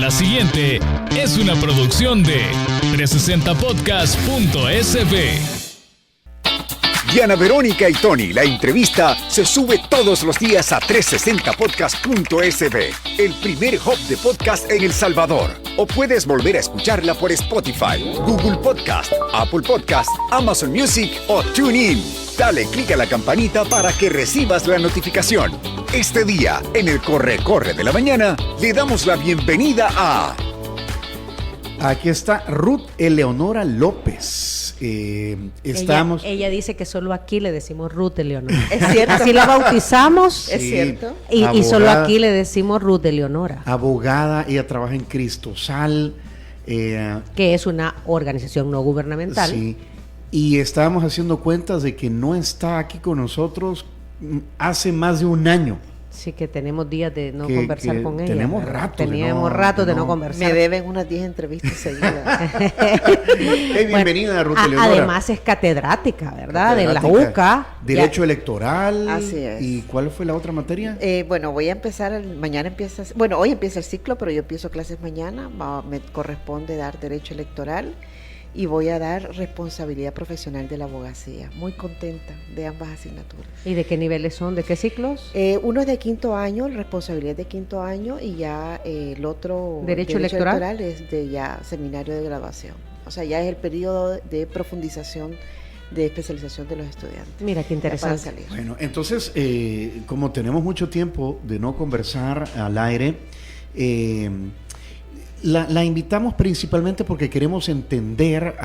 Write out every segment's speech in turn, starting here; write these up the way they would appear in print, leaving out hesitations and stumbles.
La siguiente es una producción de 360podcast.sb. Diana Verónica y Tony, la entrevista se sube todos los días a 360podcast.sb, el primer hub de podcast en El Salvador. O puedes volver a escucharla por Spotify, Google Podcast, Apple Podcast, Amazon Music o TuneIn. Dale clic a la campanita para que recibas la notificación. Este día, en el Corre de la Mañana, le damos la bienvenida a... Aquí está Ruth Eleonora López. Estamos... Ella dice que solo aquí le decimos Ruth Eleonora. Es cierto. Así la bautizamos. Es cierto. Y solo aquí le decimos Ruth Eleonora. Abogada, ella trabaja en Cristosal. Que es una organización no gubernamental. Sí. Y estábamos haciendo cuentas de que no está aquí con nosotros hace más de un año. Sí, que tenemos días de no conversar con ella. Teníamos rato de no conversar. Me deben unas 10 entrevistas seguidas. Hey, bienvenida, Ruth Eleonora. Además es catedrática, ¿verdad? De la UCA. Derecho electoral. Así es. ¿Y cuál fue la otra materia? Bueno, hoy empieza el ciclo, pero yo empiezo clases mañana. Me corresponde dar Derecho Electoral. Y voy a dar responsabilidad profesional de la abogacía. Muy contenta de ambas asignaturas. ¿Y de qué niveles son? ¿De qué ciclos? Uno es de quinto año, responsabilidad de quinto año, y ya el otro, ¿Derecho electoral? Es de ya seminario de graduación. O sea, ya es el periodo de profundización, de especialización de los estudiantes. Mira, qué interesante. Bueno, entonces, como tenemos mucho tiempo de no conversar al aire, la invitamos principalmente porque queremos entender.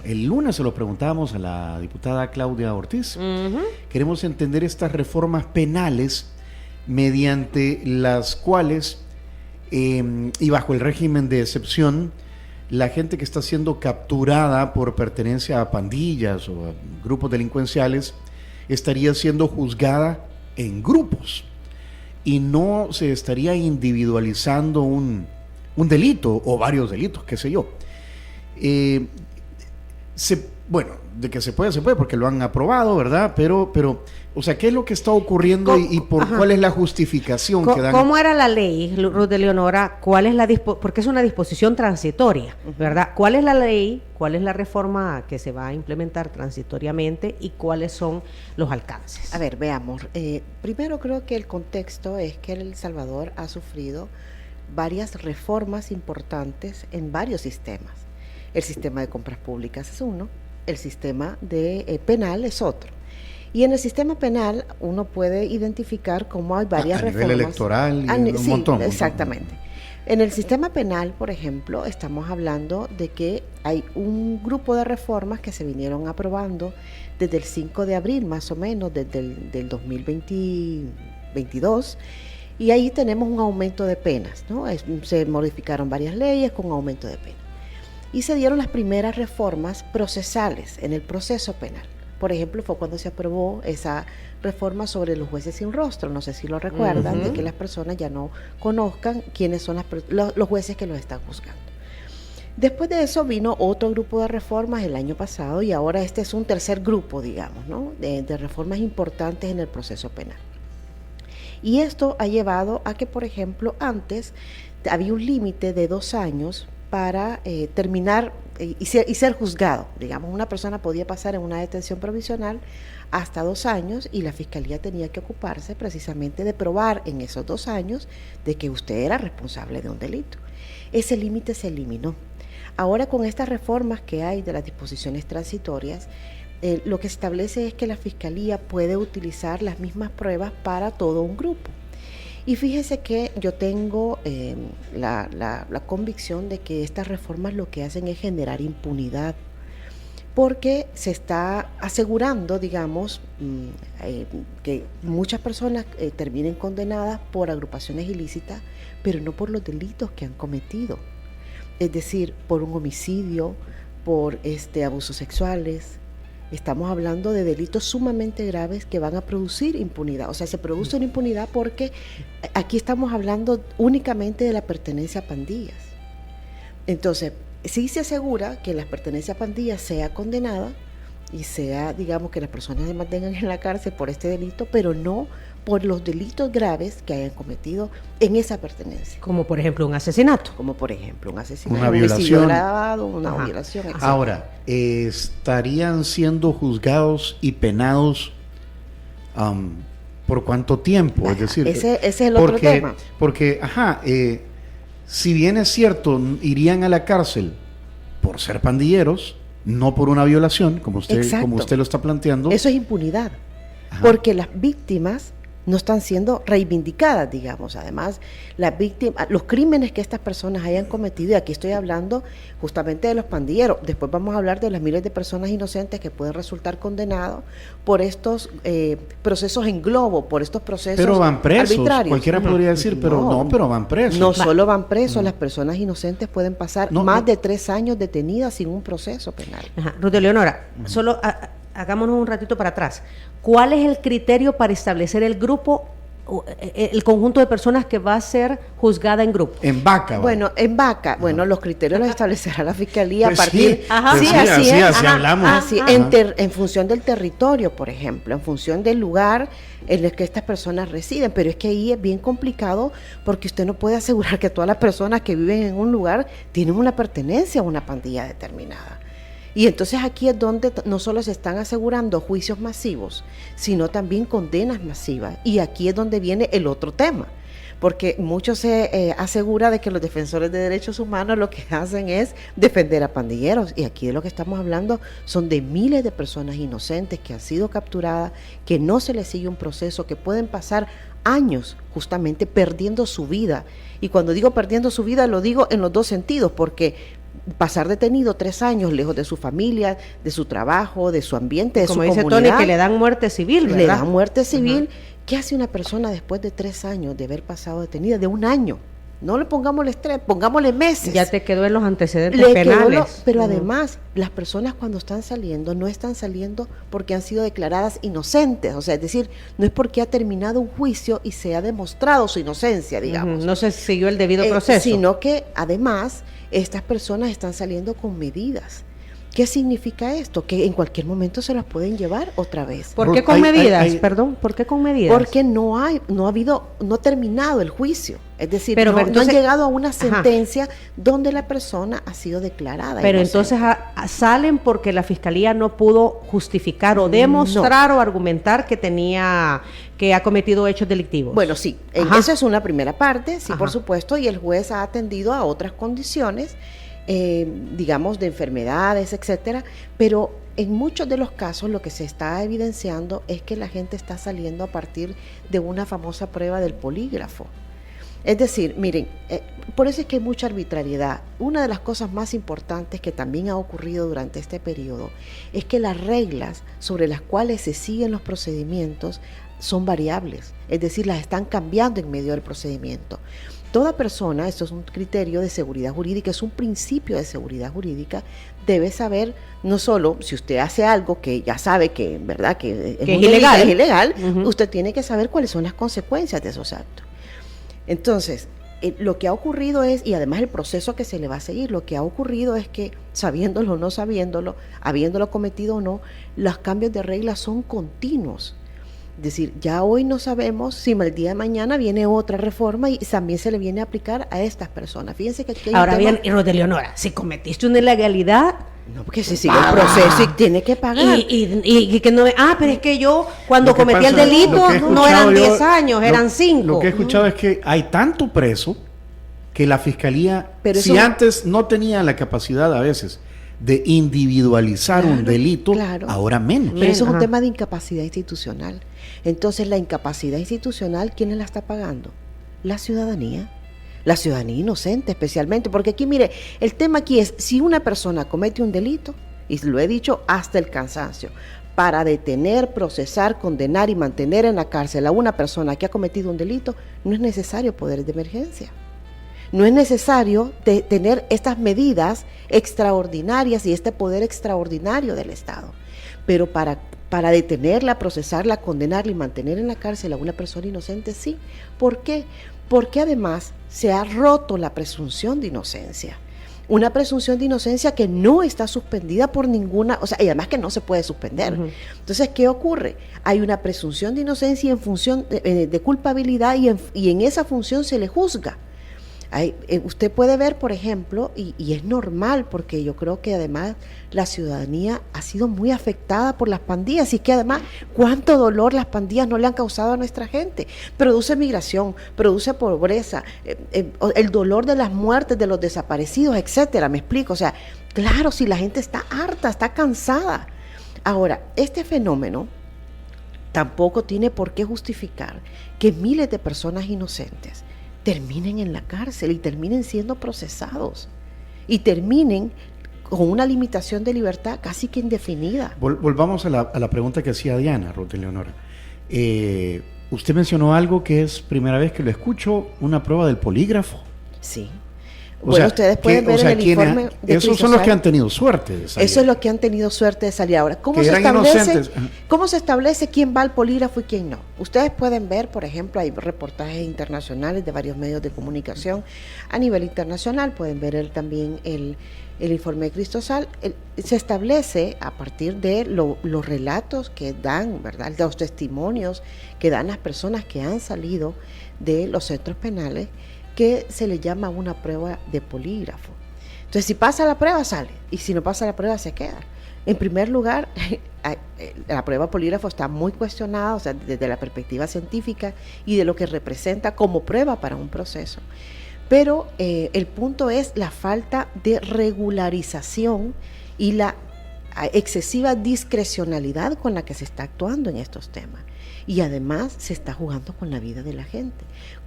El lunes se lo preguntábamos a la diputada Claudia Ortiz. Queremos entender estas reformas penales mediante las cuales, y bajo el régimen de excepción, la gente que está siendo capturada por pertenencia a pandillas o a grupos delincuenciales estaría siendo juzgada en grupos y no se estaría individualizando un delito o varios delitos, qué sé yo. Bueno, de que se puede, porque lo han aprobado, ¿verdad? Pero, o sea, ¿qué es lo que está ocurriendo y cuál es la justificación que dan? ¿Cómo era la ley, Ruth Eleonora? ¿Cuál es porque es una disposición transitoria, ¿verdad? ¿Cuál es la ley? ¿Cuál es la reforma que se va a implementar transitoriamente? ¿Y cuáles son los alcances? A ver, veamos. Primero creo que el contexto es que El Salvador ha sufrido varias reformas importantes en varios sistemas. El sistema de compras públicas es uno, el sistema de penal es otro. Y en el sistema penal uno puede identificar cómo hay varias reformas. A nivel electoral y un montón. Exactamente. En el sistema penal, por ejemplo, estamos hablando de que hay un grupo de reformas que se vinieron aprobando desde el 5 de abril, más o menos, desde el 2022, y ahí tenemos un aumento de penas, ¿no? Se modificaron varias leyes con aumento de pena. Y se dieron las primeras reformas procesales en el proceso penal. Por ejemplo, fue cuando se aprobó esa reforma sobre los jueces sin rostro, no sé si lo recuerdan, de que las personas ya no conozcan quiénes son los jueces que los están juzgando. Después de eso vino otro grupo de reformas el año pasado y ahora este es un tercer grupo, digamos, ¿no? de reformas importantes en el proceso penal. Y esto ha llevado a que, por ejemplo, antes había un límite de 2 años para terminar y ser juzgado. Digamos, una persona podía pasar en una detención provisional hasta 2 años y la Fiscalía tenía que ocuparse precisamente de probar en esos 2 años de que usted era responsable de un delito. Ese límite se eliminó. Ahora, con estas reformas que hay de las disposiciones transitorias, lo que se establece es que la Fiscalía puede utilizar las mismas pruebas para todo un grupo. Y fíjese que yo tengo la convicción de que estas reformas lo que hacen es generar impunidad, porque se está asegurando, digamos, que muchas personas terminen condenadas por agrupaciones ilícitas, pero no por los delitos que han cometido. Es decir, por un homicidio, por abusos sexuales. Estamos hablando de delitos sumamente graves que van a producir impunidad. O sea, se produce una impunidad porque aquí estamos hablando únicamente de la pertenencia a pandillas. Entonces, sí se asegura que la pertenencia a pandillas sea condenada y sea, digamos, que las personas se mantengan en la cárcel por este delito, pero no por los delitos graves que hayan cometido en esa pertenencia. Como por ejemplo un asesinato. Como por ejemplo un asesinato, Una un homicidio violación. agravado, una violación, etc. Ahora, ¿estarían siendo juzgados y penados por cuánto tiempo? Es decir, ese es el otro tema. Porque, si bien es cierto, irían a la cárcel por ser pandilleros, no por una violación, como usted lo está planteando. Eso es impunidad, porque las víctimas no están siendo reivindicadas, digamos. Además, las víctimas, los crímenes que estas personas hayan cometido, y aquí estoy hablando justamente de los pandilleros, después vamos a hablar de las miles de personas inocentes que pueden resultar condenados por estos procesos en globo, por estos procesos pero van presos, arbitrarios. cualquiera podría decir, pero pero van presos. No solo van presos, las personas inocentes pueden pasar de 3 años detenidas sin un proceso penal. Ruth Eleonora, solo hagámonos un ratito para atrás. ¿Cuál es el criterio para establecer el grupo, el conjunto de personas que va a ser juzgada en grupo? En Vaca. Bueno, en Vaca, los criterios los establecerá la Fiscalía Pues a partir... sí, así hablamos. En función del territorio, por ejemplo, en función del lugar en el que estas personas residen, pero es que ahí es bien complicado porque usted no puede asegurar que todas las personas que viven en un lugar tienen una pertenencia a una pandilla determinada. Y entonces aquí es donde no solo se están asegurando juicios masivos, sino también condenas masivas. Y aquí es donde viene el otro tema, porque mucho se asegura de que los defensores de derechos humanos lo que hacen es defender a pandilleros. Y aquí de lo que estamos hablando son de miles de personas inocentes que han sido capturadas, que no se les sigue un proceso, que pueden pasar años justamente perdiendo su vida. Y cuando digo perdiendo su vida, lo digo en los dos sentidos, porque pasar detenido 3 años lejos de su familia, de su trabajo, de su ambiente, de su comunidad. Como dice Tony, que le dan muerte civil, ¿verdad? Le dan muerte civil. ¿Qué hace una persona después de 3 años de haber pasado detenida? De 1 año. No le pongámosle 3, pongámosle meses. Ya te quedó en los antecedentes penales. Pero además, las personas cuando están saliendo, no están saliendo porque han sido declaradas inocentes. O sea, es decir, no es porque ha terminado un juicio y se ha demostrado su inocencia, digamos. No se siguió el debido proceso. Sino que además, estas personas están saliendo con medidas. ¿Qué significa esto? Que en cualquier momento se las pueden llevar otra vez. ¿Por qué con medidas? Perdón, ¿por qué con medidas? Porque no ha terminado el juicio. Es decir, no han llegado a una sentencia donde la persona ha sido declarada. Pero inocente. entonces salen porque la fiscalía no pudo justificar o demostrar o argumentar que ha cometido hechos delictivos. Bueno, sí, esa es una primera parte, sí, por supuesto, y el juez ha atendido a otras condiciones, digamos, de enfermedades, etcétera, pero en muchos de los casos lo que se está evidenciando es que la gente está saliendo a partir de una famosa prueba del polígrafo. Es decir, miren, por eso es que hay mucha arbitrariedad. Una de las cosas más importantes que también ha ocurrido durante este periodo es que las reglas sobre las cuales se siguen los procedimientos son variables, es decir, las están cambiando en medio del procedimiento. Toda persona, esto es un criterio de seguridad jurídica, es un principio de seguridad jurídica, debe saber no solo si usted hace algo que ya sabe que, ¿verdad?, que es ilegal, usted tiene que saber cuáles son las consecuencias de esos actos. Entonces, lo que ha ocurrido es, y además el proceso que se le va a seguir, lo que ha ocurrido es que, sabiéndolo o no sabiéndolo, habiéndolo cometido o no, los cambios de reglas son continuos. Es decir, ya hoy no sabemos si el día de mañana viene otra reforma y también se le viene a aplicar a estas personas. Fíjense que aquí hay ahora bien, Ruth Eleonora, si cometiste una ilegalidad, no, porque se sigue el proceso y tiene que pagar. Y que no, pero es que yo cuando cometí el delito no eran 10 años, eran 5. Lo que he escuchado es que hay tanto preso que la fiscalía, antes no tenía la capacidad a veces de individualizar un delito, ahora menos. Pero eso es un tema de incapacidad institucional. Entonces, la incapacidad institucional, ¿quién la está pagando? La ciudadanía. La ciudadanía inocente especialmente, porque aquí, mire, el tema aquí es, si una persona comete un delito, y lo he dicho hasta el cansancio, para detener, procesar, condenar y mantener en la cárcel a una persona que ha cometido un delito, no es necesario poder de emergencia. No es necesario tener estas medidas extraordinarias y este poder extraordinario del Estado. Pero para detenerla, procesarla, condenarla y mantener en la cárcel a una persona inocente, sí. ¿Por qué? Porque además se ha roto la presunción de inocencia. Una presunción de inocencia que no está suspendida por ninguna, o sea, y además que no se puede suspender. Entonces, ¿qué ocurre? Hay una presunción de inocencia en función de culpabilidad y en esa función se le juzga. Usted puede ver, por ejemplo, y es normal, porque yo creo que además la ciudadanía ha sido muy afectada por las pandillas, y que además cuánto dolor las pandillas no le han causado a nuestra gente. Produce migración, produce pobreza, el dolor de las muertes, de los desaparecidos, etcétera, me explico. O sea, claro, si la gente está harta, está cansada. Ahora, este fenómeno tampoco tiene por qué justificar que miles de personas inocentes terminen en la cárcel y terminen siendo procesados y terminen con una limitación de libertad casi que indefinida. Volvamos a la pregunta que hacía Diana, Ruth Eleonora. Usted mencionó algo que es primera vez que lo escucho, una prueba del polígrafo. Sí. Bueno, ustedes pueden ver en el informe de esos son los que han tenido suerte de salir. Eso es lo que han tenido suerte de salir. Ahora, ¿cómo se establece quién va al polígrafo y quién no? Ustedes pueden ver, por ejemplo, hay reportajes internacionales de varios medios de comunicación a nivel internacional. Pueden ver también el informe de Cristosal. Se establece a partir de los relatos que dan, ¿verdad?, los testimonios que dan las personas que han salido de los centros penales, que se le llama una prueba de polígrafo. Entonces, si pasa la prueba, sale, y si no pasa la prueba, se queda. En primer lugar, la prueba polígrafo está muy cuestionada, o sea, desde la perspectiva científica y de lo que representa como prueba para un proceso. Pero el punto es la falta de regularización y la excesiva discrecionalidad con la que se está actuando en estos temas. Y además se está jugando con la vida de la gente.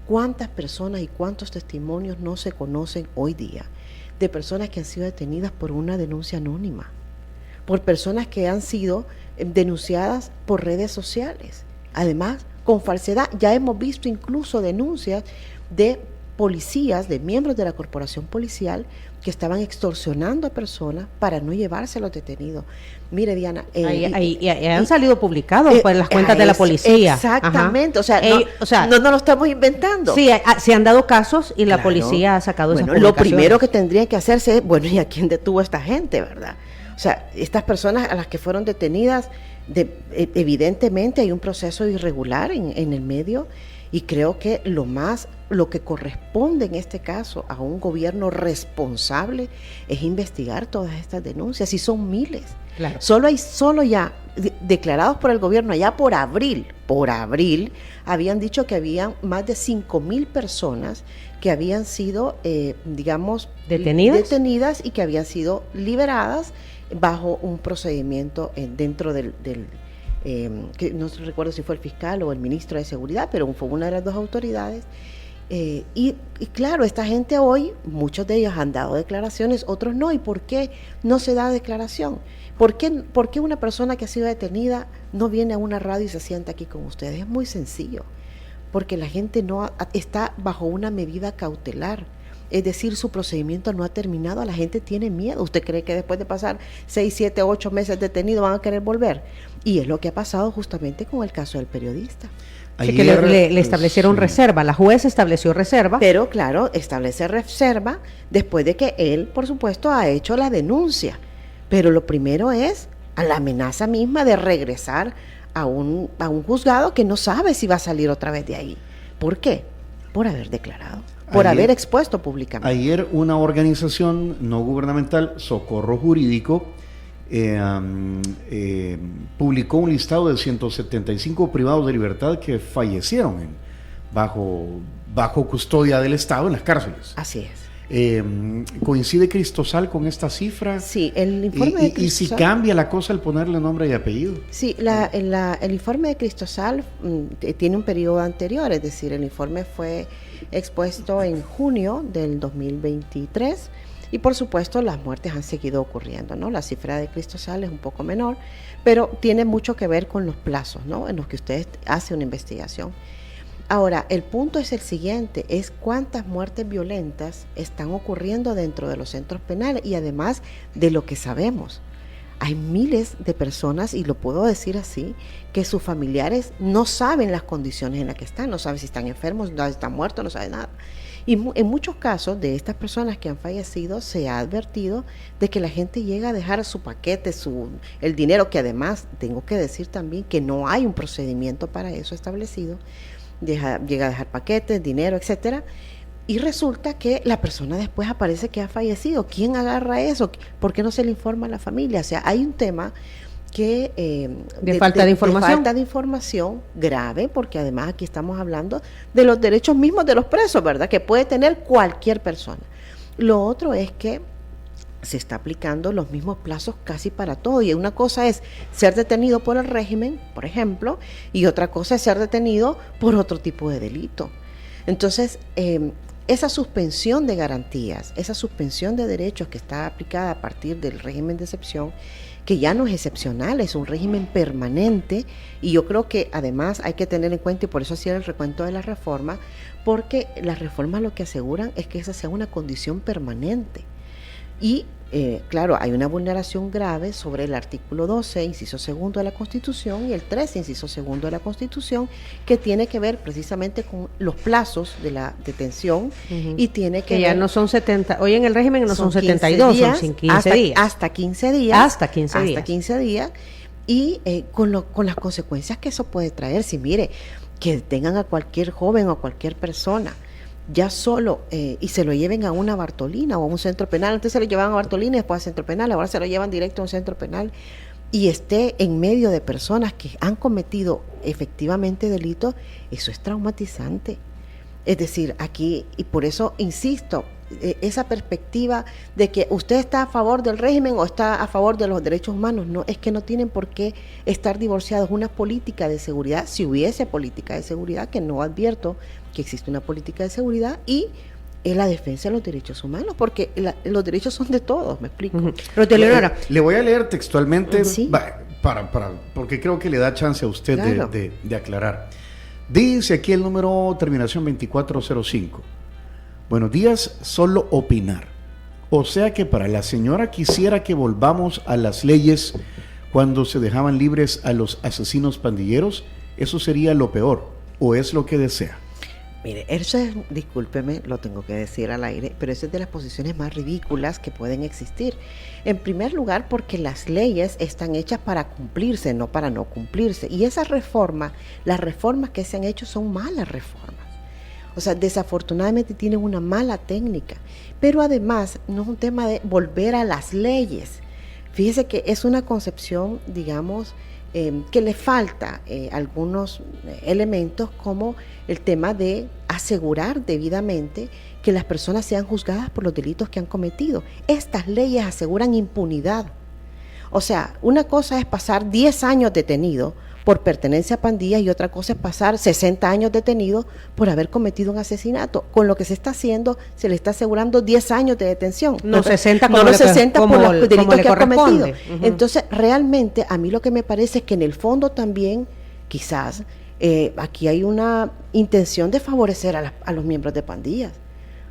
¿Cuántas personas y cuántos testimonios no se conocen hoy día de personas que han sido detenidas por una denuncia anónima? Por personas que han sido denunciadas por redes sociales. Además, con falsedad. Ya hemos visto incluso denuncias de policías, de miembros de la corporación policial, que estaban extorsionando a personas para no llevarse a los detenidos. Mire, Diana, han salido publicados pues las cuentas de la policía. Exactamente. No lo estamos inventando. Sí, se han dado casos y la policía ha sacado esas publicaciones. Lo primero que tendría que hacerse es, ¿y a quién detuvo a esta gente, verdad? O sea, estas personas a las que fueron detenidas, evidentemente hay un proceso irregular en el medio. Y creo que lo que corresponde en este caso a un gobierno responsable es investigar todas estas denuncias, y son miles. Claro. Solo ya declarados por el gobierno allá por abril, habían dicho que habían más de 5,000 personas que habían sido, detenidas y que habían sido liberadas bajo un procedimiento dentro del que no recuerdo si fue el fiscal o el ministro de Seguridad, pero fue una de las dos autoridades. Y claro, esta gente hoy, muchos de ellos han dado declaraciones, otros no. ¿Y por qué no se da declaración? ¿Por qué una persona que ha sido detenida no viene a una radio y se sienta aquí con ustedes? Es muy sencillo, porque la gente no está bajo una medida cautelar. Es decir, su procedimiento no ha terminado, la gente tiene miedo. ¿Usted cree que después de pasar 6, 7, 8 meses detenidos van a querer volver? Y es lo que ha pasado justamente con el caso del periodista. Sí, que le establecieron reserva, la juez estableció reserva. Pero claro, establece reserva después de que él, por supuesto, ha hecho la denuncia. Pero lo primero es a la amenaza misma de regresar a un juzgado que no sabe si va a salir otra vez de ahí. ¿Por qué? Por haber declarado. Por haber expuesto públicamente. Ayer una organización no gubernamental, Socorro Jurídico, publicó un listado de 175 privados de libertad que fallecieron bajo custodia del Estado en las cárceles. Así es. ¿Coincide Cristosal con esta cifra? Sí, el informe de Cristosal. ¿Y si cambia la cosa al ponerle nombre y apellido? Sí, el informe de Cristosal tiene un periodo anterior, es decir, el informe fue expuesto en junio del 2023 y por supuesto las muertes han seguido ocurriendo, ¿no? La cifra de Cristosal es un poco menor, pero tiene mucho que ver con los plazos, ¿no?, en los que usted hace una investigación. Ahora, el punto es el siguiente, es cuántas muertes violentas están ocurriendo dentro de los centros penales y además de lo que sabemos. Hay miles de personas, y lo puedo decir así, que sus familiares no saben las condiciones en las que están, no saben si están enfermos, no saben si están muertos, no saben nada. Y en muchos casos de estas personas que han fallecido se ha advertido de que la gente llega a dejar su paquete, el dinero, que además tengo que decir también que no hay un procedimiento para eso establecido, llega a dejar paquetes, dinero, etcétera. Y resulta que la persona después aparece que ha fallecido. ¿Quién agarra eso? ¿Por qué no se le informa a la familia? O sea, hay un tema que de falta de información. De falta de información grave, porque además aquí estamos hablando de los derechos mismos de los presos, ¿verdad? Que puede tener cualquier persona. Lo otro es que se está aplicando los mismos plazos casi para todo, y una cosa es ser detenido por el régimen, por ejemplo, y otra cosa es ser detenido por otro tipo de delito. Entonces, esa suspensión de garantías, esa suspensión de derechos que está aplicada a partir del régimen de excepción, que ya no es excepcional, es un régimen permanente, y yo creo que además hay que tener en cuenta, y por eso hacía el recuento de la reforma, porque las reformas lo que aseguran es que esa sea una condición permanente. Y claro, hay una vulneración grave sobre el artículo 12, inciso segundo de la Constitución, y el 13, inciso segundo de la Constitución, que tiene que ver precisamente con los plazos de la detención, y tiene que ya ver, no son 70, hoy en el régimen no son 72, días, son 15 días. Hasta 15 días. Hasta 15 días. Hasta 15 días, y con las consecuencias que eso puede traer. Si mire, que detengan a cualquier joven o a cualquier persona, ya solo, y se lo lleven a una Bartolina o a un centro penal. Antes se lo llevaban a Bartolina y después a centro penal, ahora se lo llevan directo a un centro penal, y esté en medio de personas que han cometido efectivamente delitos. Eso es traumatizante. Es decir, aquí, y por eso insisto, esa perspectiva de que usted está a favor del régimen o está a favor de los derechos humanos, no, es que no tienen por qué estar divorciados. Una política de seguridad, si hubiese política de seguridad, que no advierto que existe una política de seguridad, y es la defensa de los derechos humanos, porque los derechos son de todos, me explico. Pero Leonora, le voy a leer textualmente, Sí. porque creo que le da chance a usted Claro. de aclarar. Dice aquí el número terminación 2405. Buenos días, solo opinar. O sea que para la señora quisiera que volvamos a las leyes cuando se dejaban libres a los asesinos pandilleros. Eso sería lo peor, o es lo que desea. Mire, eso es, discúlpeme, lo tengo que decir al aire, pero eso es de las posiciones más ridículas que pueden existir. En primer lugar, porque las leyes están hechas para cumplirse, no para no cumplirse. Y esas reformas, las reformas que se han hecho son malas reformas. O sea, desafortunadamente tienen una mala técnica. Pero además, no es un tema de volver a las leyes. Fíjese que es una concepción, digamos, que le falta algunos elementos, como el tema de asegurar debidamente que las personas sean juzgadas por los delitos que han cometido. Estas leyes aseguran impunidad. O sea, una cosa es pasar 10 años detenido por pertenencia a pandillas, y otra cosa es pasar 60 años detenido por haber cometido un asesinato. Con lo que se está haciendo, se le está asegurando 10 años de detención. No 60 como no le- los 60 como por los le delitos que ha corresponde. cometido. Ujú. Entonces, realmente, a mí lo que me parece es que en el fondo también, quizás, aquí hay una intención de favorecer a los miembros de pandillas.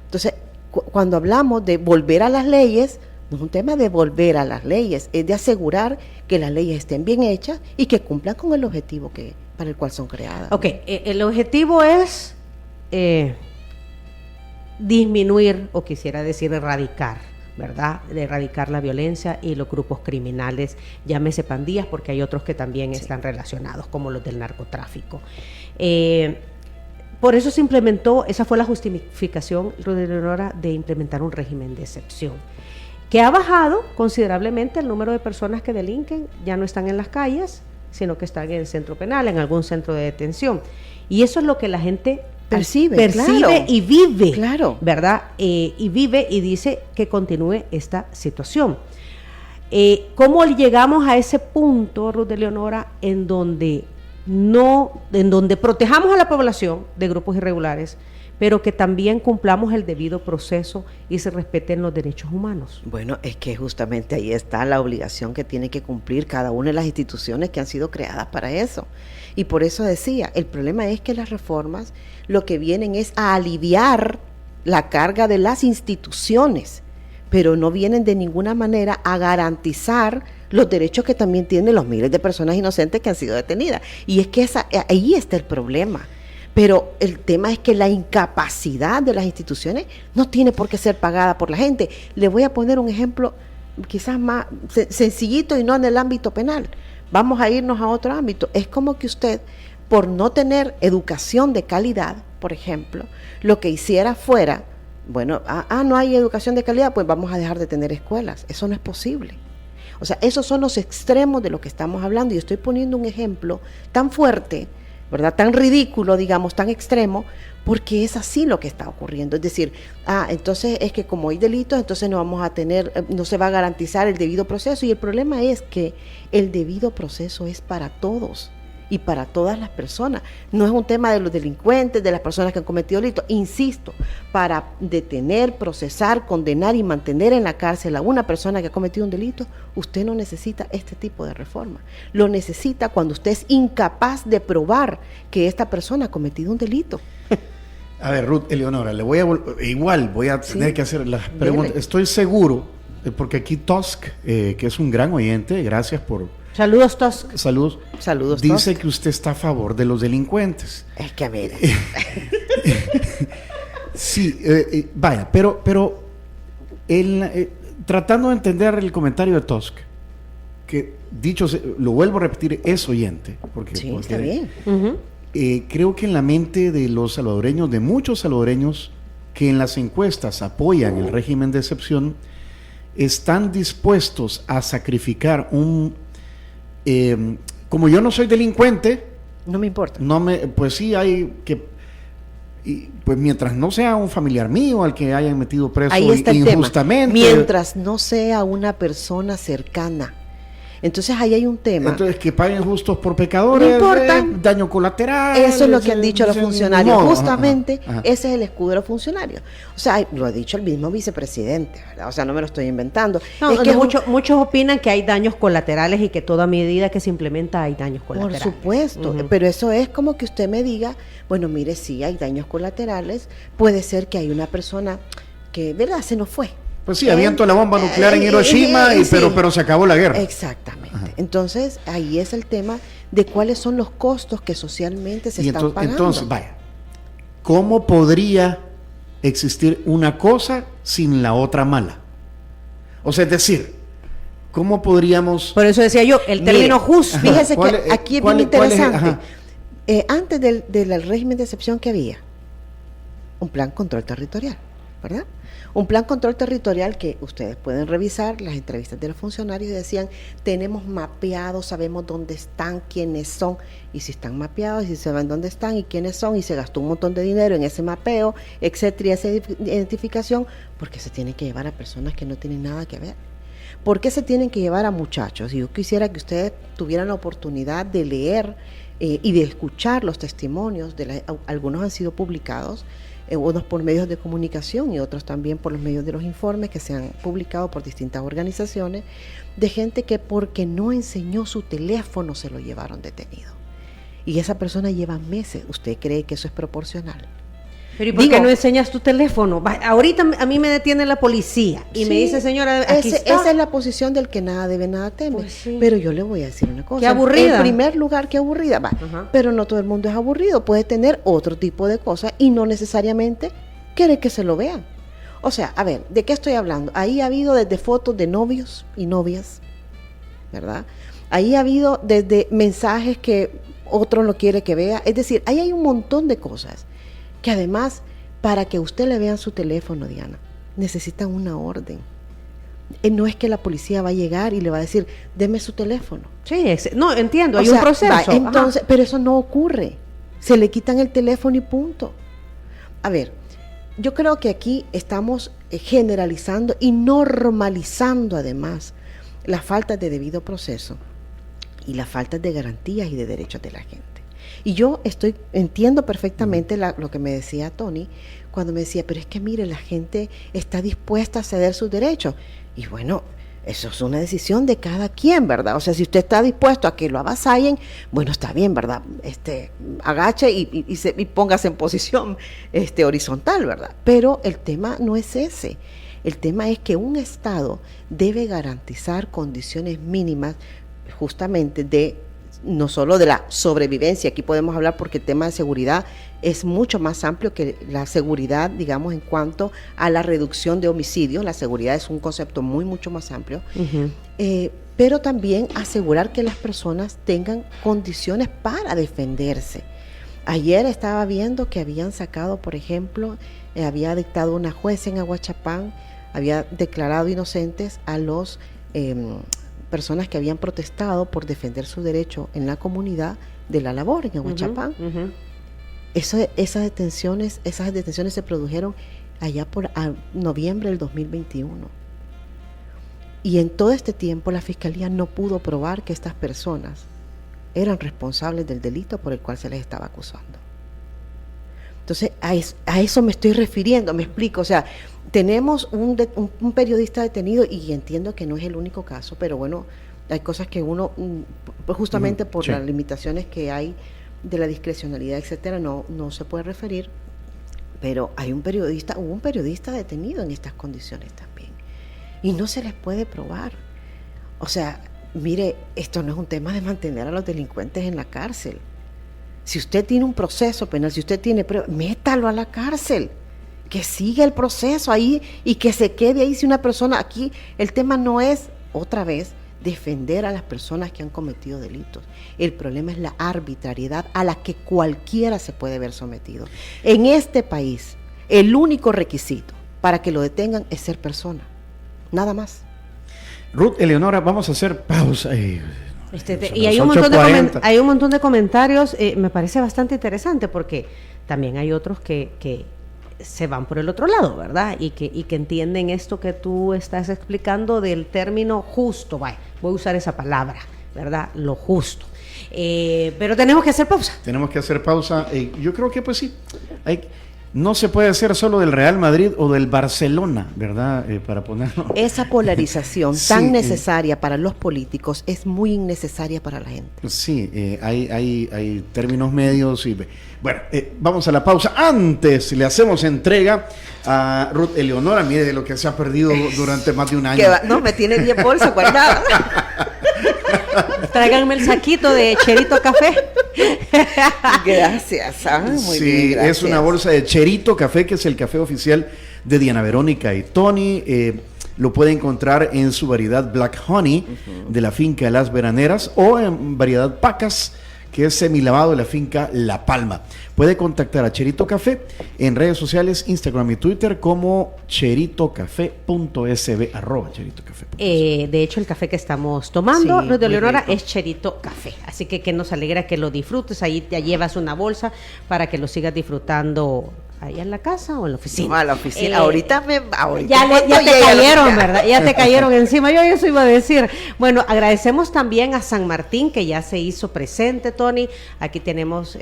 Entonces, cuando hablamos de volver a las leyes, no es un tema de volver a las leyes, es de asegurar que las leyes estén bien hechas y que cumplan con el objetivo para el cual son creadas. ok, el objetivo es disminuir, o quisiera decir erradicar, ¿verdad? De erradicar la violencia y los grupos criminales, llámese pandillas, porque hay otros que también están relacionados, como los del narcotráfico. Por eso se implementó, esa fue la justificación, Leonora, de implementar un régimen de excepción, que ha bajado considerablemente el número de personas que delinquen. Ya no están en las calles, sino que están en el centro penal, en algún centro de detención. Y eso es lo que la gente percibe claro. y vive, Claro. ¿verdad? Y vive y dice que continúe esta situación. ¿Cómo llegamos a ese punto, Ruth de Leonora, en donde protejamos a la población de grupos irregulares, pero que también cumplamos el debido proceso y se respeten los derechos humanos? Bueno, es que justamente ahí está la obligación que tiene que cumplir cada una de las instituciones que han sido creadas para eso. Y por eso decía, el problema es que las reformas lo que vienen es a aliviar la carga de las instituciones, pero no vienen de ninguna manera a garantizar los derechos que también tienen los miles de personas inocentes que han sido detenidas. Y es que ahí está el problema. Pero el tema es que la incapacidad de las instituciones no tiene por qué ser pagada por la gente. Le voy a poner un ejemplo quizás más sencillito y no en el ámbito penal. Vamos a irnos a otro ámbito. Es como que usted, por no tener educación de calidad, por ejemplo, lo que hiciera fuera, bueno, no hay educación de calidad, pues vamos a dejar de tener escuelas. Eso no es posible. O sea, esos son los extremos de lo que estamos hablando. Y estoy poniendo un ejemplo tan fuerte, ¿verdad? Tan ridículo, digamos, tan extremo, porque es así lo que está ocurriendo. Es decir, entonces es que como hay delitos, entonces no vamos a tener, no se va a garantizar el debido proceso. Y el problema es que el debido proceso es para todos y para todas las personas. No es un tema de los delincuentes, de las personas que han cometido delitos. Insisto, para detener, procesar, condenar y mantener en la cárcel a una persona que ha cometido un delito, usted no necesita este tipo de reforma. Lo necesita cuando usted es incapaz de probar que esta persona ha cometido un delito. A ver, Ruth Eleonora, voy a tener que hacer las preguntas. Dele. Estoy seguro, porque aquí Tusk, que es un gran oyente, gracias por... Saludos, Tusk. Saludos. Saludos, Dice Tusk. que usted está a favor de los delincuentes. Es que a ver. Sí, vaya, pero tratando de entender el comentario de Tusk, que lo vuelvo a repetir, es oyente. Porque Está bien. Uh-huh. Creo que en la mente de los salvadoreños, de muchos salvadoreños que en las encuestas apoyan el régimen de excepción, están dispuestos a sacrificar como yo no soy delincuente, No me importa. pues sí hay que, pues mientras no sea un familiar mío al que hayan metido preso Ahí está el injustamente. tema. Mientras no sea una persona cercana. Entonces ahí hay un tema. Entonces que paguen justos por pecadores, No importa. daño colateral. Eso es lo que han dicho los funcionarios. No, Justamente ajá. ese es el escudo de los funcionarios. O sea, lo ha dicho el mismo vicepresidente, ¿verdad? O sea, no me lo estoy inventando. No, es que muchos opinan que hay daños colaterales y que toda medida que se implementa hay daños colaterales. por supuesto, Uh-huh. pero eso es como que usted me diga, bueno, mire, sí hay daños colaterales, puede ser que hay una persona que, ¿verdad? Se nos fue. Pues sí, aviento la bomba nuclear en Hiroshima, sí. pero se acabó la guerra. Exactamente. Entonces, ahí es el tema de cuáles son los costos que socialmente se están pagando. Entonces, vaya, ¿cómo podría existir una cosa sin la otra mala? O sea, es decir, ¿cómo podríamos... Por eso decía yo, el término justo. Fíjese ¿Cuál que es- aquí es cuál bien es- cuál es- interesante. ajá. Antes del régimen de excepción que había, un plan control territorial, ¿verdad? Un plan control territorial que ustedes pueden revisar las entrevistas de los funcionarios y decían, tenemos mapeados, sabemos dónde están, quiénes son, y si están mapeados, y si saben dónde están y quiénes son, y se gastó un montón de dinero en ese mapeo, etcétera, y esa identificación, porque se tiene que llevar a personas que no tienen nada que ver. ¿Por qué se tienen que llevar a muchachos? Y yo quisiera que ustedes tuvieran la oportunidad de leer y de escuchar los testimonios, algunos han sido publicados, unos por medios de comunicación y otros también por los medios de los informes que se han publicado por distintas organizaciones, de gente que porque no enseñó su teléfono se lo llevaron detenido. Y esa persona lleva meses. ¿Usted cree que eso es proporcional? Pero ¿y por qué no enseñas tu teléfono? Ahorita a mí me detiene la policía y me Sí, dice, señora, aquí está. esa es la posición del que nada debe, nada teme. Pues sí. Pero yo le voy a decir una cosa. Qué aburrida. En primer lugar, qué aburrida. Ajá. Pero no todo el mundo es aburrido. Puede tener otro tipo de cosas y no necesariamente quiere que se lo vean. O sea, a ver, ¿de qué estoy hablando? Ahí ha habido desde fotos de novios y novias, ¿verdad? Ahí ha habido desde mensajes que otro no quiere que vea. Es decir, ahí hay un montón de cosas que además, para que usted le vea su teléfono, Diana, necesitan una orden. No es que la policía va a llegar y le va a decir, deme su teléfono. Sí, no, entiendo, hay O un sea, proceso. entonces, pero eso no ocurre. Se le quitan el teléfono y punto. A ver, yo creo que aquí estamos generalizando y normalizando además la falta de debido proceso y la falta de garantías y de derechos de la gente. Y yo entiendo perfectamente lo que me decía Tony cuando me decía, pero es que mire, la gente está dispuesta a ceder sus derechos. Y bueno, eso es una decisión de cada quien, ¿verdad? O sea, si usted está dispuesto a que lo avasallen, bueno, está bien, ¿verdad? Agache y póngase en posición horizontal, ¿verdad? Pero el tema no es ese. El tema es que un Estado debe garantizar condiciones mínimas justamente de no solo de la sobrevivencia, aquí podemos hablar porque el tema de seguridad es mucho más amplio que la seguridad, digamos, en cuanto a la reducción de homicidios. La seguridad es un concepto mucho más amplio, pero también asegurar que las personas tengan condiciones para defenderse. Ayer estaba viendo que habían sacado, por ejemplo, había dictado una jueza en Aguachapán, había declarado inocentes a los personas que habían protestado por defender su derecho en la comunidad de la labor en Aguachapán. Esas detenciones se produjeron allá por noviembre del 2021. Y en todo este tiempo la Fiscalía no pudo probar que estas personas eran responsables del delito por el cual se les estaba acusando. Entonces, a eso me estoy refiriendo, me explico. O sea, tenemos un periodista detenido, y entiendo que no es el único caso, pero bueno, hay cosas que uno, justamente por las limitaciones que hay de la discrecionalidad, etcétera, no se puede referir, pero hubo un periodista detenido en estas condiciones también, y no se les puede probar. O sea, mire, esto no es un tema de mantener a los delincuentes en la cárcel. Si usted tiene un proceso penal, si usted tiene pruebas, métalo a la cárcel, que siga el proceso ahí y que se quede ahí. Si una persona, aquí el tema no es, otra vez, defender a las personas que han cometido delitos. El problema es la arbitrariedad a la que cualquiera se puede ver sometido. En este país, el único requisito para que lo detengan es ser persona, nada más. Ruth Eleonora, vamos a hacer pausa. Y hay un montón de comentarios, me parece bastante interesante, porque también hay otros que se van por el otro lado, ¿verdad? Y que entienden esto que tú estás explicando del término justo, voy a usar esa palabra, ¿verdad? Lo justo. Pero tenemos que hacer pausa. Yo creo que pues sí, no se puede hacer solo del Real Madrid o del Barcelona, ¿verdad? Para ponerlo. Esa polarización tan necesaria para los políticos es muy innecesaria para la gente. Sí, hay términos medios. Bueno, vamos a la pausa. Antes le hacemos entrega a Ruth Eleonora. Mire de lo que se ha perdido durante más de un año. No, me tiene 10 bolsas guardadas. Tráiganme el saquito de Cherito Café. Gracias. Muy bien, gracias. Es una bolsa de Cherito Café, que es el café oficial de Diana Verónica y Tony. Lo puede encontrar en su variedad Black Honey de la finca Las Veraneras, o en variedad Pacas, que es semilavado de la finca La Palma. Puede contactar a Cherito Café en redes sociales, Instagram y Twitter, como cheritocafé.sb, @cheritocafé.sb. De hecho, el café que estamos tomando, Sí, Ruth Eleonora, rico. es Cherito Café. Así que nos alegra que lo disfrutes. Ahí te llevas una bolsa para que lo sigas disfrutando ahí en la casa o en la oficina. No, a la oficina. Ahorita ya te cayeron, ¿verdad? Ya te cayeron encima. Yo eso iba a decir. Bueno, agradecemos también a San Martín, que ya se hizo presente, Tony. Aquí tenemos,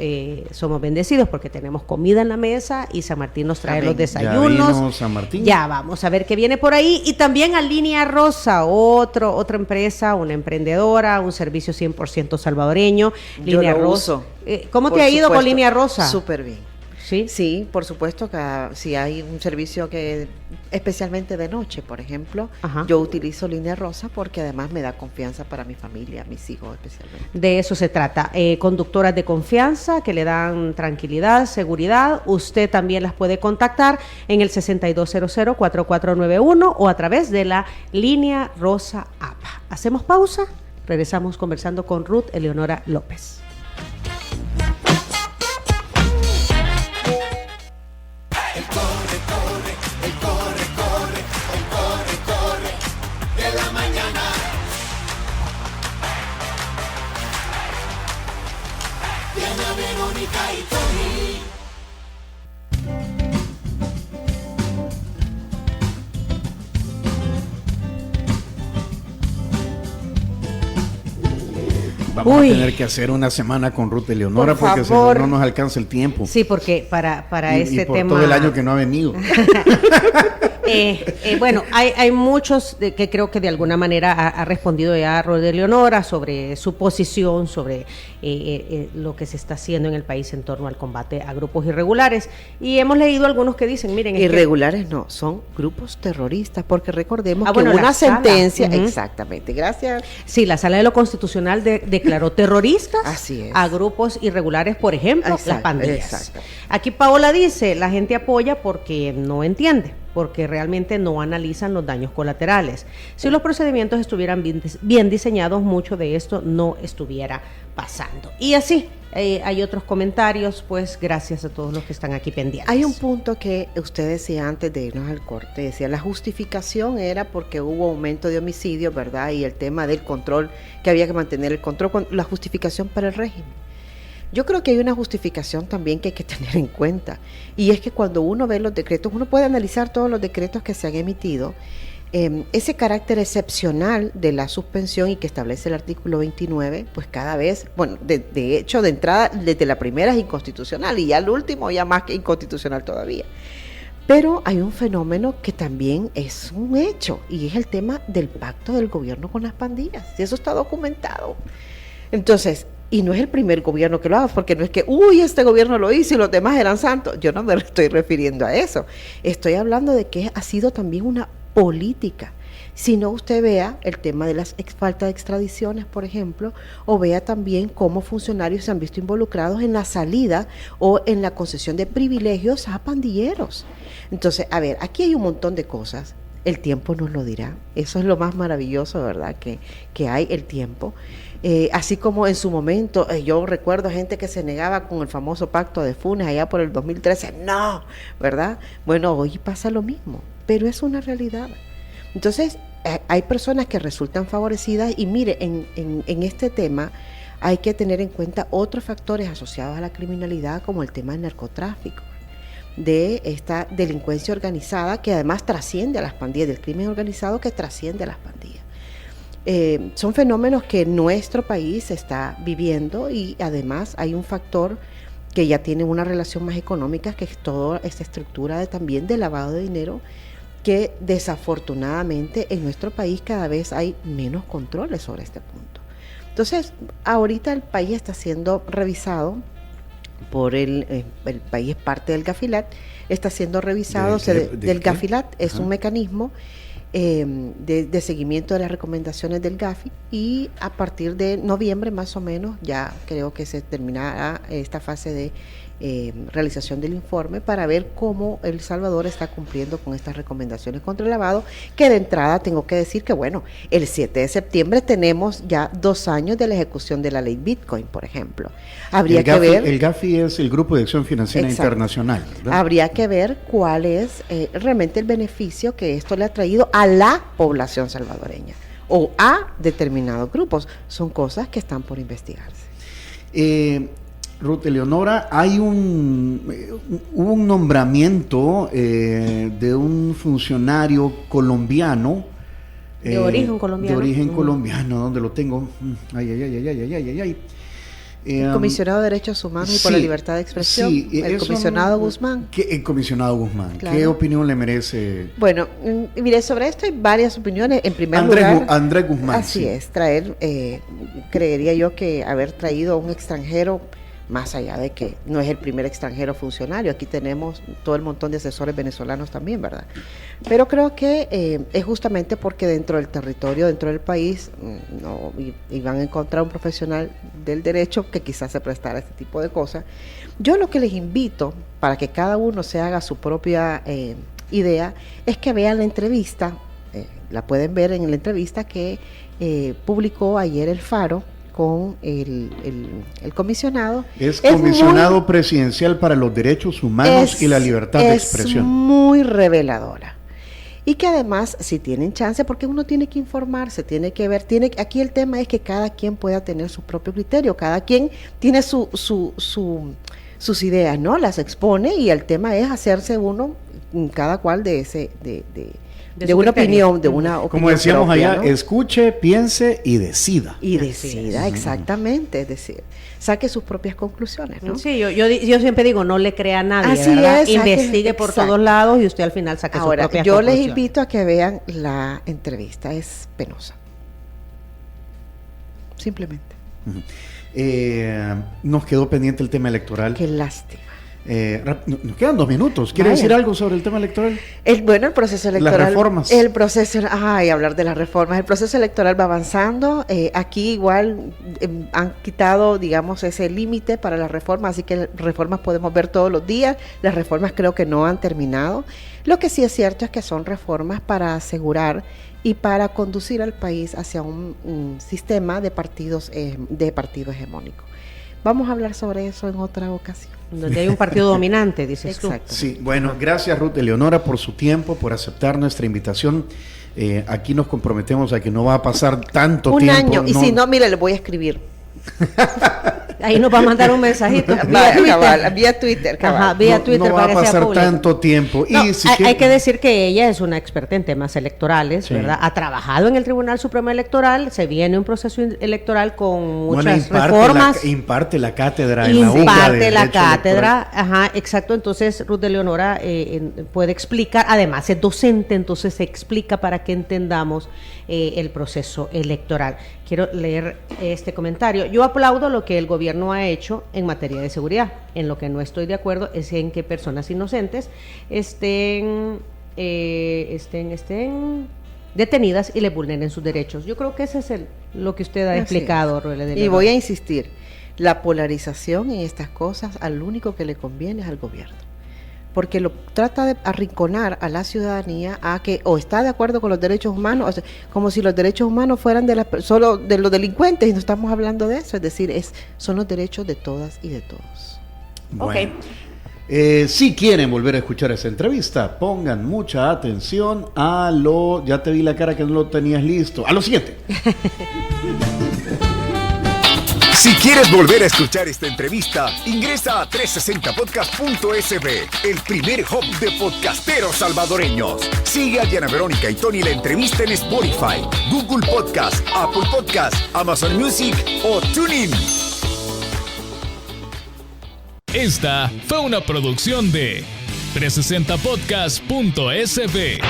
somos bendecidos porque tenemos comida en la mesa y San Martín nos trae los desayunos. Ya vino San Martín. Ya vamos a ver qué viene por ahí. Y también a Línea Rosa, otra empresa, una emprendedora, un servicio 100% salvadoreño. Yo Línea lo Rosa. uso. ¿Cómo te Por ha ido con supuesto. Línea Rosa? Súper bien. ¿Sí? Sí, por supuesto que si hay un servicio que, especialmente de noche, por ejemplo, Ajá. yo utilizo Línea Rosa porque además me da confianza para mi familia, mis hijos especialmente. De eso se trata. Conductoras de confianza que le dan tranquilidad, seguridad. Usted también las puede contactar en el 6200-4491 o a través de la Línea Rosa App. Hacemos pausa, regresamos conversando con Ruth Eleonora López. Vamos a tener que hacer una semana con Ruth Eleonora, Por porque si favor. no nos alcanza el tiempo. Sí, porque para y este por tema... todo el año que no ha venido. Bueno, hay muchos que creo que de alguna manera ha respondido ya Ruth Eleonora sobre su posición, sobre lo que se está haciendo en el país en torno al combate a grupos irregulares. Y hemos leído algunos que dicen, miren... Irregulares no, son grupos terroristas, porque recordemos que bueno, una sentencia... Uh-huh. Exactamente, gracias. Sí, la Sala de lo Constitucional declaró terroristas a grupos irregulares, por ejemplo, las pandillas. Exacto. Aquí Paola dice, la gente apoya porque no entiende, porque realmente no analizan los daños colaterales. Si los procedimientos estuvieran bien diseñados, mucho de esto no estuviera pasando. Y así, hay otros comentarios, pues gracias a todos los que están aquí pendientes. Hay un punto que usted decía antes de irnos al corte, decía, la justificación era porque hubo aumento de homicidios, ¿verdad? Y el tema del control, que había que mantener el control, la justificación para el régimen. Yo creo que hay una justificación también que hay que tener en cuenta, y es que cuando uno ve los decretos, uno puede analizar todos los decretos que se han emitido, ese carácter excepcional de la suspensión y que establece el artículo 29, pues cada vez, bueno, de hecho de entrada, desde la primera es inconstitucional y ya el último ya más que inconstitucional todavía. Pero hay un fenómeno que también es un hecho, y es el tema del pacto del gobierno con las pandillas, y eso está documentado. Entonces, y no es el primer gobierno que lo haga, porque no es que, este gobierno lo hizo y los demás eran santos. Yo no me estoy refiriendo a eso. Estoy hablando de que ha sido también una política. Si no, usted vea el tema de las falta de extradiciones, por ejemplo, o vea también cómo funcionarios se han visto involucrados en la salida o en la concesión de privilegios a pandilleros. Entonces, a ver, aquí hay un montón de cosas. El tiempo nos lo dirá. Eso es lo más maravilloso, ¿verdad? Que hay el tiempo. Así como en su momento, yo recuerdo gente que se negaba con el famoso pacto de Funes allá por el 2013, no, ¿verdad? Bueno, hoy pasa lo mismo, pero es una realidad. Entonces, hay personas que resultan favorecidas y mire, en este tema hay que tener en cuenta otros factores asociados a la criminalidad, como el tema del narcotráfico, de esta delincuencia organizada que además trasciende a las pandillas, del crimen organizado que trasciende a las pandillas. Son fenómenos que nuestro país está viviendo, y además hay un factor que ya tiene una relación más económica, que es toda esta estructura también de lavado de dinero, que desafortunadamente en nuestro país cada vez hay menos controles sobre este punto. Entonces, ahorita el país está siendo revisado por el país es parte del Gafilat, está siendo revisado del Gafilat, es un mecanismo de seguimiento de las recomendaciones del GAFI, y a partir de noviembre más o menos ya creo que se terminará esta fase de realización del informe para ver cómo El Salvador está cumpliendo con estas recomendaciones contra el lavado, que de entrada tengo que decir que bueno, el 7 de septiembre tenemos ya 2 años de la ejecución de la ley Bitcoin, por ejemplo. Habría que ver... El GAFI es el Grupo de Acción Financiera Internacional, ¿verdad? Habría que ver cuál es realmente el beneficio que esto le ha traído a la población salvadoreña o a determinados grupos. Son cosas que están por investigarse. Ruth Eleonora, hubo un nombramiento de un funcionario colombiano. De origen colombiano. ¿Dónde lo tengo? El comisionado de Derechos Humanos y por la Libertad de Expresión, el comisionado Guzmán. El comisionado Guzmán, claro. ¿Qué opinión le merece? Bueno, mire, sobre esto hay varias opiniones. En primer lugar, Andrés Guzmán. Así es, creería yo que haber traído a un extranjero, más allá de que no es el primer extranjero funcionario, aquí tenemos todo el montón de asesores venezolanos también, ¿verdad? Pero creo que es justamente porque dentro del territorio, dentro del país, y van a encontrar un profesional del derecho que quizás se prestara a este tipo de cosas. Yo lo que les invito, para que cada uno se haga su propia idea, es que vean la entrevista, la pueden ver en la entrevista que publicó ayer El Faro, con el comisionado. Es comisionado presidencial para los derechos humanos y la libertad de expresión. Es muy reveladora. Y que además, si tienen chance, porque uno tiene que informarse, tiene que ver, aquí el tema es que cada quien pueda tener su propio criterio, cada quien tiene sus ideas, ¿no? Las expone, y el tema es hacerse uno, cada cual de de una opinión, de una opinión Como decíamos propia, allá, ¿no? escuche, piense y decida. Y Así decida, es. exactamente, es decir, saque sus propias conclusiones, ¿no? Sí, yo siempre digo, no le crea a nadie, Así ¿verdad? es, saque- Investigue por exacto. todos lados y usted al final saque sus Ahora, propias yo les conclusiones. invito a que vean la entrevista, es penosa. Simplemente. Nos quedó pendiente el tema electoral. Qué lástima. Nos quedan 2 minutos. ¿Quiere Vaya. decir algo sobre el tema electoral? Bueno, el proceso electoral. Las reformas. El proceso, hablar de las reformas. El proceso electoral va avanzando. Aquí igual han quitado, digamos, ese límite para las reformas, así que reformas podemos ver todos los días. Las reformas creo que no han terminado. Lo que sí es cierto es que son reformas para asegurar y para conducir al país hacia un sistema de partidos hegemónico. Vamos a hablar sobre eso en otra ocasión. Donde hay un partido dominante, dices tú. Exacto. Sí, bueno, gracias Ruth Eleonora por su tiempo, por aceptar nuestra invitación. Aquí nos comprometemos a que no va a pasar tanto Un tiempo. año, y si no, mire, le voy a escribir. Ahí nos va a mandar un mensajito. Vía Twitter, cabal. Ajá, vía Twitter no va para a que sea pasar público. tanto tiempo. No, Y si hay quiere- que decir que ella es una experta en temas electorales, Sí. ¿verdad? Ha trabajado en el Tribunal Supremo Electoral, se viene un proceso electoral con Bueno, muchas reformas. imparte la cátedra en la UCA de Imparte la Derecho cátedra, ajá, exacto. Entonces Ruth Eleonora puede explicar, además es docente, entonces explica para que entendamos el proceso electoral. Quiero leer este comentario. Yo aplaudo lo que el gobierno ha hecho en materia de seguridad. En lo que no estoy de acuerdo es en que personas inocentes estén detenidas y le vulneren sus derechos. Yo creo que ese es lo que usted ha Así explicado, es. Ruth Y Eleonora. voy a insistir, la polarización en estas cosas, al único que le conviene es al gobierno. Porque lo trata de arrinconar a la ciudadanía a que o está de acuerdo con los derechos humanos, o sea, como si los derechos humanos fueran solo de los delincuentes, y no estamos hablando de eso, es decir, son los derechos de todas y de todos. Bueno. Si quieren volver a escuchar esa entrevista, pongan mucha atención a ya te vi la cara que no lo tenías listo, a lo siguiente. Si quieres volver a escuchar esta entrevista, ingresa a 360podcast.sb, el primer hub de podcasteros salvadoreños. Sigue a Diana Verónica y Tony la entrevista en Spotify, Google Podcast, Apple Podcast, Amazon Music o TuneIn. Esta fue una producción de 360podcast.sb.